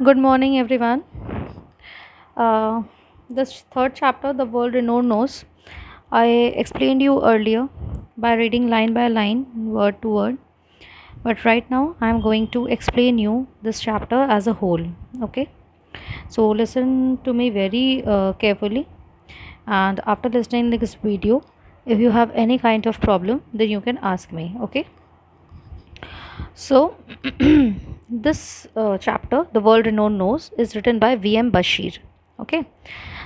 Good morning, everyone. Uh, this third chapter, The World Renowned Knows, I explained you earlier by reading line by line, word to word. But right now, I am going to explain you this chapter as a whole. Okay, so listen to me very carefully. And after listening to this video, if you have any kind of problem, then you can ask me. Okay. So, this chapter, The World Renowned Knows, is written by V.M. Bashir. Okay,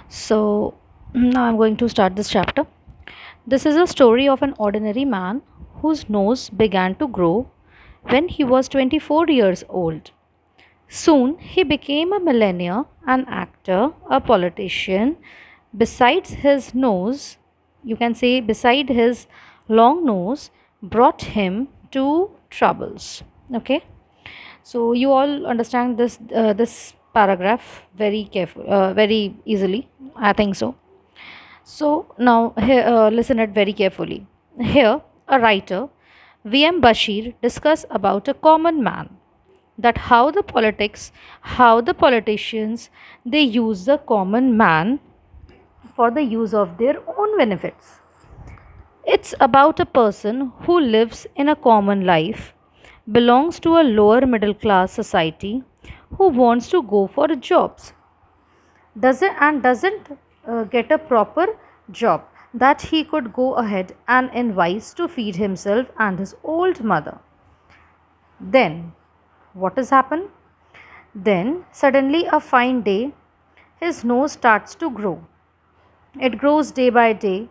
so now I'm going to start this chapter. This is a story of an ordinary man whose nose began to grow when he was 24 years old. Soon he became a millionaire, an actor, a politician. Besides his nose, you can say, beside his long nose, brought him two troubles. Okay, so you all understand this paragraph very very easily. I think so. So now here, listen it very carefully. Here, a writer, V.M. Bashir, discuss about a common man, that how the politicians, they use the common man for the use of their own benefits. It's about a person who lives in a common life, belongs to a lower middle class society, who wants to go for jobs, doesn't get a proper job that he could go ahead and invest to feed himself and his old mother. Then what has happened? Then suddenly a fine day, his nose starts to grow. It grows day by day,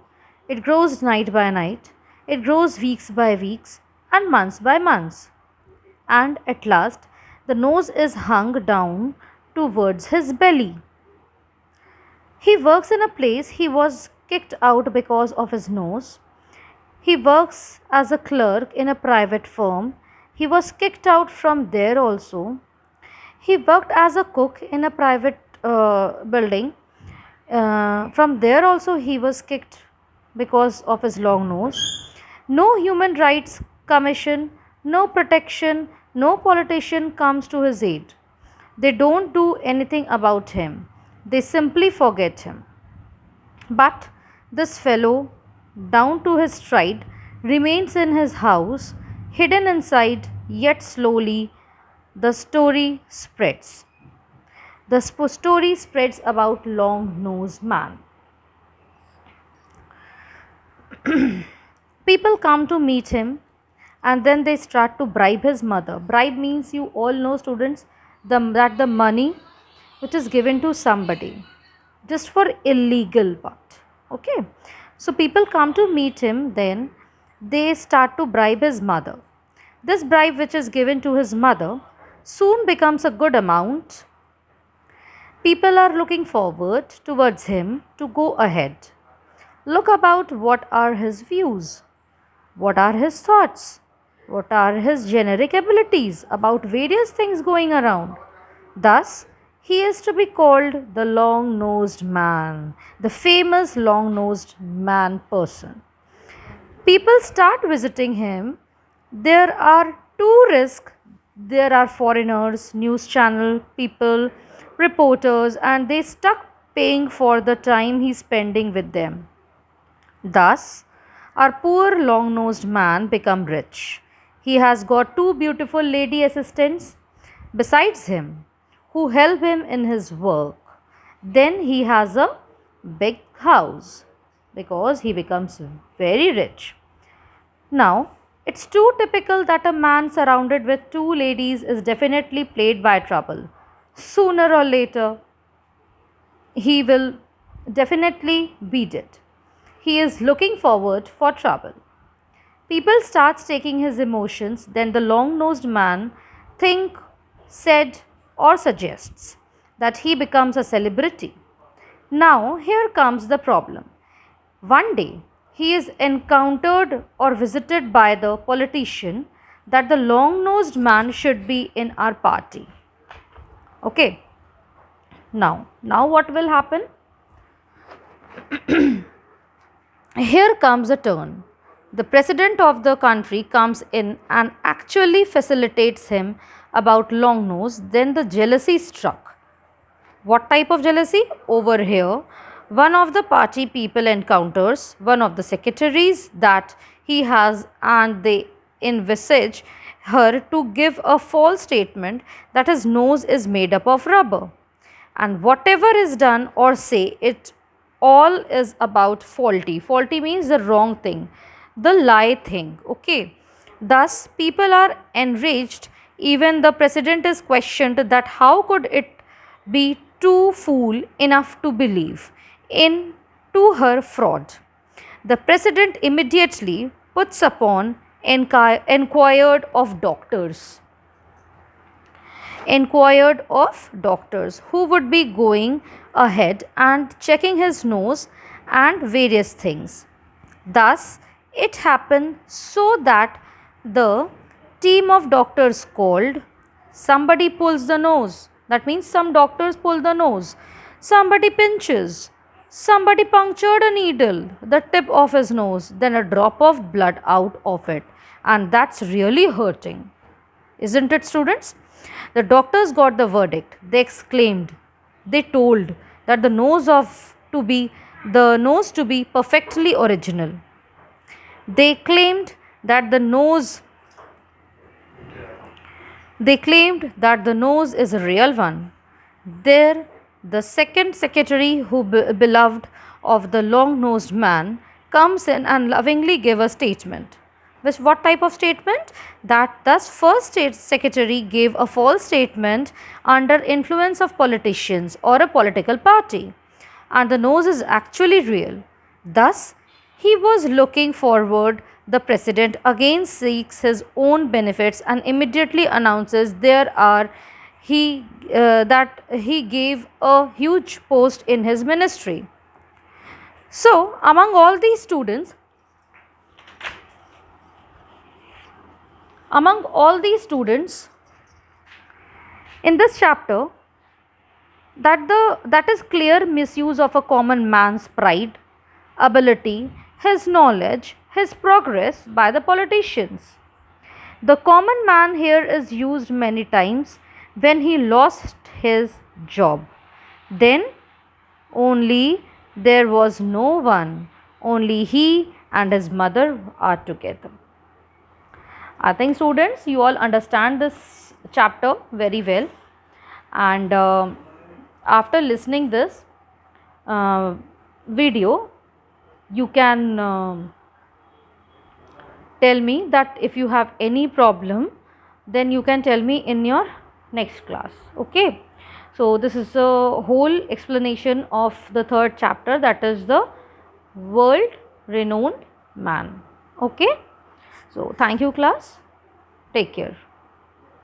it grows night by night, it grows weeks by weeks, and months by months. And at last, the nose is hung down towards his belly. He works in a place he was kicked out because of his nose. He works as a clerk in a private firm. He was kicked out from there also. He worked as a cook in a private building. From there also he was kicked because of his long nose. No human rights commission, no protection, no politician comes to his aid. They don't do anything about him. They simply forget him. But this fellow, down to his stride, remains in his house, hidden inside, yet slowly the story spreads. The story spreads about Long Nosed Man. People come to meet him and then they start to bribe his mother. Bribe means, you all know, students, that the money which is given to somebody just for illegal part. Okay, so people come to meet him, then they start to bribe his mother. This bribe which is given to his mother soon becomes a good amount. People are looking forward towards him to go ahead. Look about what are his views, what are his thoughts, what are his generic abilities about various things going around. Thus, he is to be called the long nosed man, the famous long nosed man person. People start visiting him. There are tourists, there are foreigners, news channel people, reporters, and they stuck paying for the time he's spending with them. Thus, our poor long nosed man become rich. He has got two beautiful lady assistants besides him who help him in his work. Then he has a big house because he becomes very rich. Now, it's too typical that a man surrounded with two ladies is definitely plagued by trouble. Sooner or later, he will definitely beat it. He is looking forward for trouble. People starts taking his emotions, then the long-nosed man think, said or suggests that he becomes a celebrity. Now here comes the problem. One day he is encountered or visited by the politician that the long-nosed man should be in our party. Okay. Now what will happen? Here comes a turn. The president of the country comes in and actually facilitates him about Long Nose, then the jealousy struck. What type of jealousy? Over here, one of the party people encounters one of the secretaries that he has, and they envisage her to give a false statement that his nose is made up of rubber. And whatever is done or say, it all is about faulty. Faulty means the wrong thing, the lie thing. Okay. Thus, people are enraged. Even the president is questioned that how could it be too fool enough to believe in to her fraud. The president immediately puts upon inquired of doctors who would be going ahead and checking his nose and various things. Thus, it happened so that the team of doctors called, somebody pulls the nose. That means some doctors pull the nose. Somebody pinches. Somebody punctured a needle, the tip of his nose, then a drop of blood out of it. And that's really hurting. Isn't it, students? The doctors got the verdict. They exclaimed. They told that the nose to be perfectly original. They claimed that the nose is a real one. There, the second secretary, who beloved of the long-nosed man, comes in and lovingly gave a statement. What type of statement? That thus first state secretary gave a false statement under influence of politicians or a political party, and the nose is actually real. Thus, he was looking forward. The president again seeks his own benefits and immediately announces that he gave a huge post in his ministry. So, among all these students in this chapter, that is clear misuse of a common man's pride, ability, his knowledge, his progress by the politicians. The common man here is used many times when he lost his job. Then only there was no one, only he and his mother are together. I think, students, you all understand this chapter very well, and after listening this video, you can tell me that if you have any problem, then you can tell me in your next class. Okay. So this is the whole explanation of the third chapter, that is the world renowned man. Okay. So thank you, class. Take care.